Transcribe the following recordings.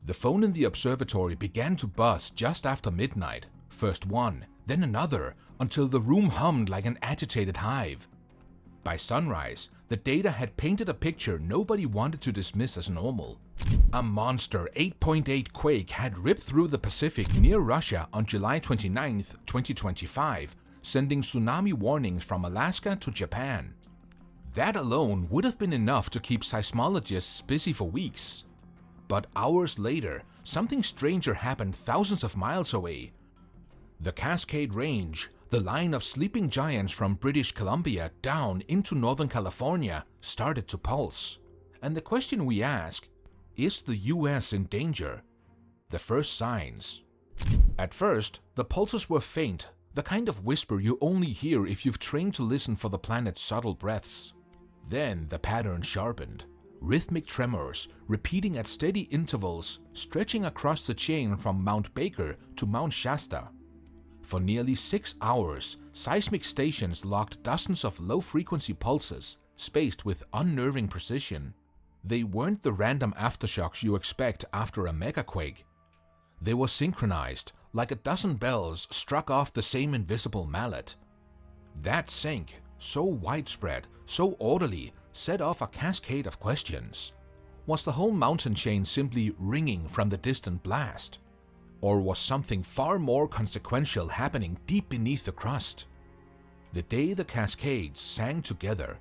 The phone in the observatory began to buzz just after midnight, first one, then another, until the room hummed like an agitated hive. By sunrise, the data had painted a picture nobody wanted to dismiss as normal. A monster 8.8 quake had ripped through the Pacific near Russia on July 29, 2025, sending tsunami warnings from Alaska to Japan. That alone would have been enough to keep seismologists busy for weeks. But hours later, something stranger happened thousands of miles away. The Cascade Range, the line of sleeping giants from British Columbia down into Northern California, started to pulse. And the question we ask, is the US in danger? The first signs. At first, the pulses were faint, the kind of whisper you only hear if you've trained to listen for the planet's subtle breaths. Then the pattern sharpened. Rhythmic tremors, repeating at steady intervals, stretching across the chain from Mount Baker to Mount Shasta. For nearly 6 hours, seismic stations logged dozens of low-frequency pulses, spaced with unnerving precision. They weren't the random aftershocks you expect after a megaquake. They were synchronized, like a dozen bells struck off the same invisible mallet. That sync, so widespread, so orderly, set off a cascade of questions. Was the whole mountain chain simply ringing from the distant blast? Or was something far more consequential happening deep beneath the crust? The day the cascades sang together.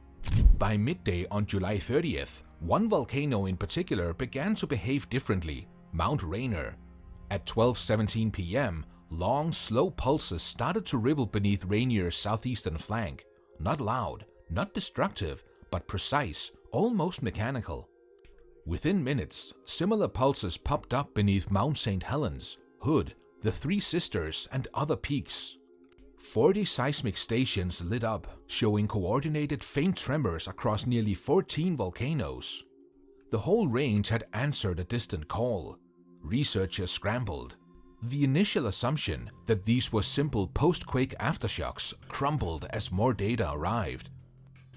By midday on July 30th, one volcano in particular began to behave differently, Mount Rainier. At 12:17 p.m., long, slow pulses started to ripple beneath Rainier's southeastern flank. Not loud, not destructive, but precise, almost mechanical. Within minutes, similar pulses popped up beneath Mount St. Helens, Hood, the Three Sisters, and other peaks. 40 seismic stations lit up, showing coordinated faint tremors across nearly 14 volcanoes. The whole range had answered a distant call. Researchers scrambled. The initial assumption that these were simple post-quake aftershocks crumbled as more data arrived.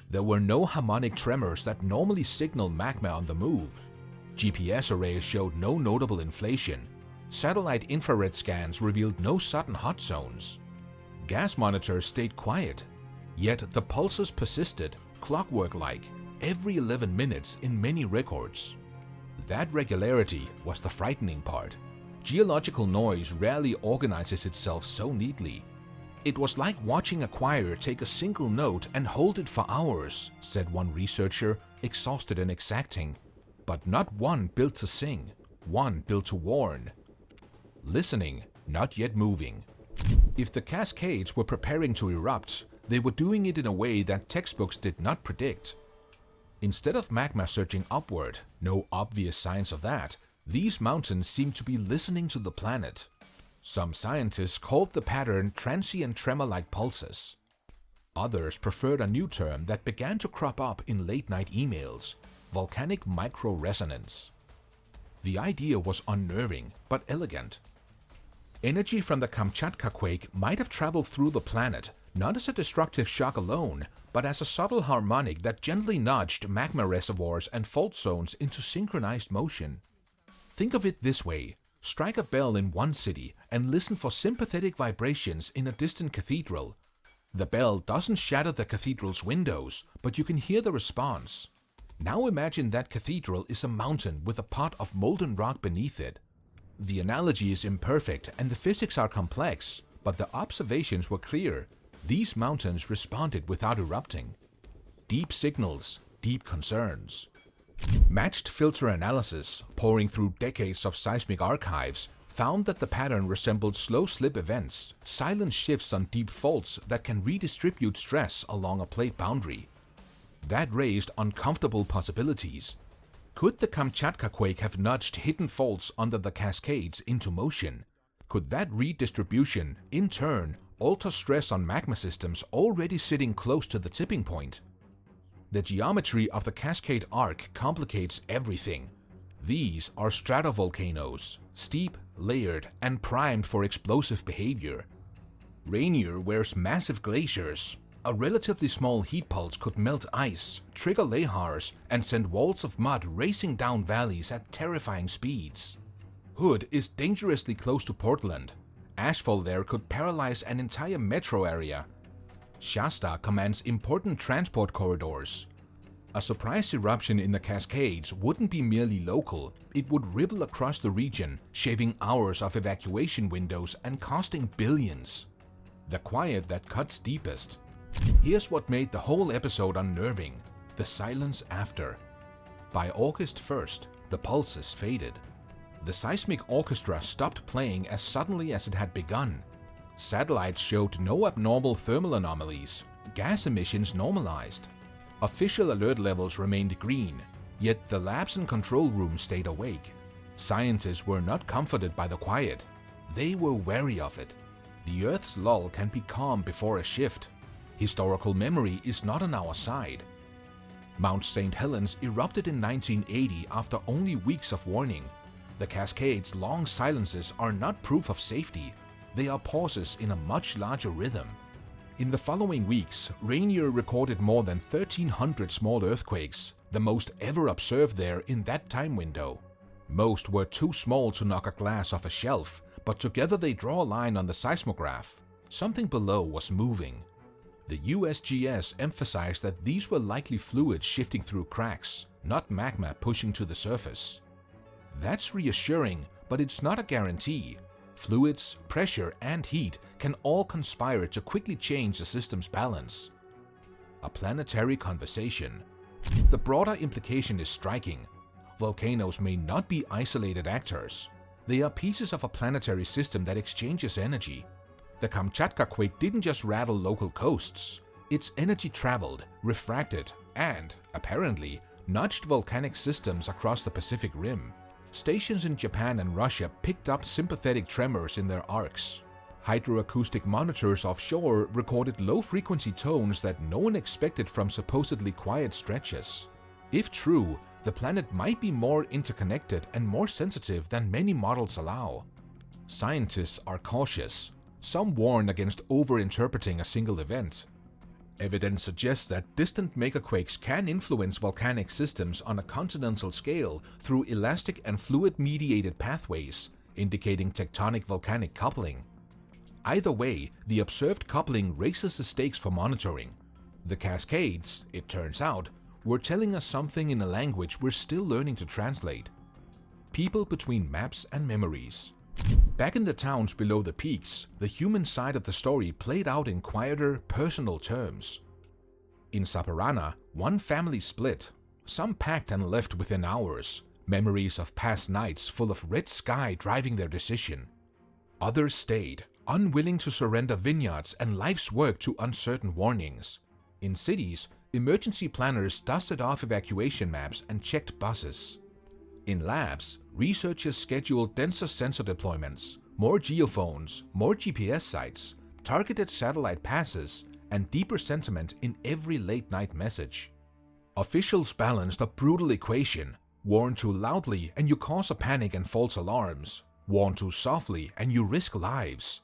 There were no harmonic tremors that normally signal magma on the move. GPS arrays showed no notable inflation. Satellite infrared scans revealed no sudden hot zones. Gas monitors stayed quiet. Yet the pulses persisted, clockwork-like, every 11 minutes in many records. That regularity was the frightening part. Geological noise rarely organizes itself so neatly. It was like watching a choir take a single note and hold it for hours, said one researcher, exhausted and exacting. But not one built to sing, one built to warn. Listening, not yet moving. If the cascades were preparing to erupt, they were doing it in a way that textbooks did not predict. Instead of magma surging upward, no obvious signs of that, these mountains seemed to be listening to the planet. Some scientists called the pattern transient tremor-like pulses. Others preferred a new term that began to crop up in late-night emails: volcanic microresonance. The idea was unnerving, but elegant. Energy from the Kamchatka quake might have traveled through the planet, not as a destructive shock alone, but as a subtle harmonic that gently nudged magma reservoirs and fault zones into synchronized motion. Think of it this way: strike a bell in one city and listen for sympathetic vibrations in a distant cathedral. The bell doesn't shatter the cathedral's windows, but you can hear the response. Now imagine that cathedral is a mountain with a pot of molten rock beneath it. The analogy is imperfect and the physics are complex, but the observations were clear. These mountains responded without erupting. Deep signals, deep concerns. Matched filter analysis, pouring through decades of seismic archives, found that the pattern resembled slow slip events, silent shifts on deep faults that can redistribute stress along a plate boundary. That raised uncomfortable possibilities. Could the Kamchatka quake have nudged hidden faults under the Cascades into motion? Could that redistribution, in turn, alter stress on magma systems already sitting close to the tipping point? The geometry of the Cascade arc complicates everything. These are stratovolcanoes, steep, layered, and primed for explosive behavior. Rainier wears massive glaciers. A relatively small heat pulse could melt ice, trigger lahars, and send walls of mud racing down valleys at terrifying speeds. Hood is dangerously close to Portland. Ashfall there could paralyze an entire metro area. Shasta commands important transport corridors. A surprise eruption in the Cascades wouldn't be merely local, it would ripple across the region, shaving hours of evacuation windows and costing billions. The quiet that cuts deepest. Here's what made the whole episode unnerving: the silence after. By August 1st, the pulses faded. The seismic orchestra stopped playing as suddenly as it had begun. Satellites showed no abnormal thermal anomalies. Gas emissions normalized. Official alert levels remained green, yet the labs and control rooms stayed awake. Scientists were not comforted by the quiet. They were wary of it. The Earth's lull can be calm before a shift. Historical memory is not on our side. Mount St. Helens erupted in 1980 after only weeks of warning. The Cascades' long silences are not proof of safety. They are pauses in a much larger rhythm. In the following weeks, Rainier recorded more than 1,300 small earthquakes, the most ever observed there in that time window. Most were too small to knock a glass off a shelf, but together they draw a line on the seismograph. Something below was moving. The USGS emphasized that these were likely fluids shifting through cracks, not magma pushing to the surface. That's reassuring, but it's not a guarantee. Fluids, pressure, and heat can all conspire to quickly change the system's balance. A planetary conversation. The broader implication is striking. Volcanoes may not be isolated actors. They are pieces of a planetary system that exchanges energy. The Kamchatka quake didn't just rattle local coasts. Its energy traveled, refracted, and, apparently, nudged volcanic systems across the Pacific Rim. Stations in Japan and Russia picked up sympathetic tremors in their arcs. Hydroacoustic monitors offshore recorded low-frequency tones that no one expected from supposedly quiet stretches. If true, the planet might be more interconnected and more sensitive than many models allow. Scientists are cautious. Some warn against over-interpreting a single event. Evidence suggests that distant megaquakes can influence volcanic systems on a continental scale through elastic and fluid-mediated pathways, indicating tectonic volcanic coupling. Either way, the observed coupling raises the stakes for monitoring. The Cascades, it turns out, were telling us something in a language we're still learning to translate. People between maps and memories. Back in the towns below the peaks, the human side of the story played out in quieter, personal terms. In Saparana, one family split. Some packed and left within hours, memories of past nights full of red sky driving their decision. Others stayed, unwilling to surrender vineyards and life's work to uncertain warnings. In cities, emergency planners dusted off evacuation maps and checked buses. In labs, researchers scheduled denser sensor deployments, more geophones, more GPS sites, targeted satellite passes, and deeper sentiment in every late-night message. Officials balanced a brutal equation: warn too loudly and you cause a panic and false alarms, warn too softly and you risk lives.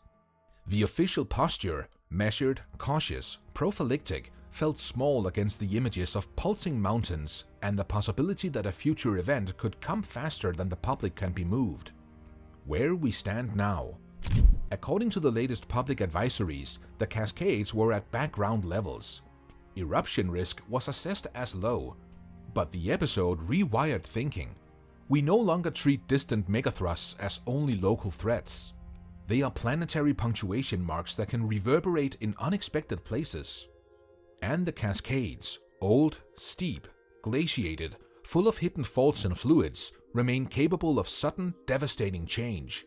The official posture, measured, cautious, prophylactic, felt small against the images of pulsing mountains and the possibility that a future event could come faster than the public can be moved. Where we stand now. According to the latest public advisories, the Cascades were at background levels. Eruption risk was assessed as low, but the episode rewired thinking. We no longer treat distant megathrusts as only local threats. They are planetary punctuation marks that can reverberate in unexpected places. And the Cascades, old, steep, glaciated, full of hidden faults and fluids, remain capable of sudden, devastating change.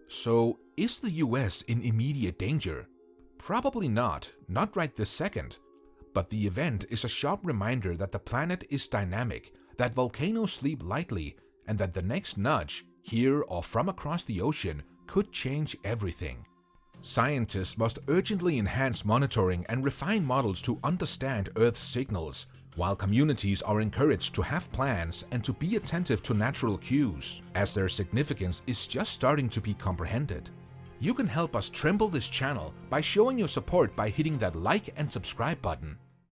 So, is the US in immediate danger? Probably not right this second. But the event is a sharp reminder that the planet is dynamic, that volcanoes sleep lightly, and that the next nudge, here or from across the ocean, could change everything. Scientists must urgently enhance monitoring and refine models to understand Earth's signals, while communities are encouraged to have plans and to be attentive to natural cues, as their significance is just starting to be comprehended. You can help us tremble this channel by showing your support by hitting that like and subscribe button.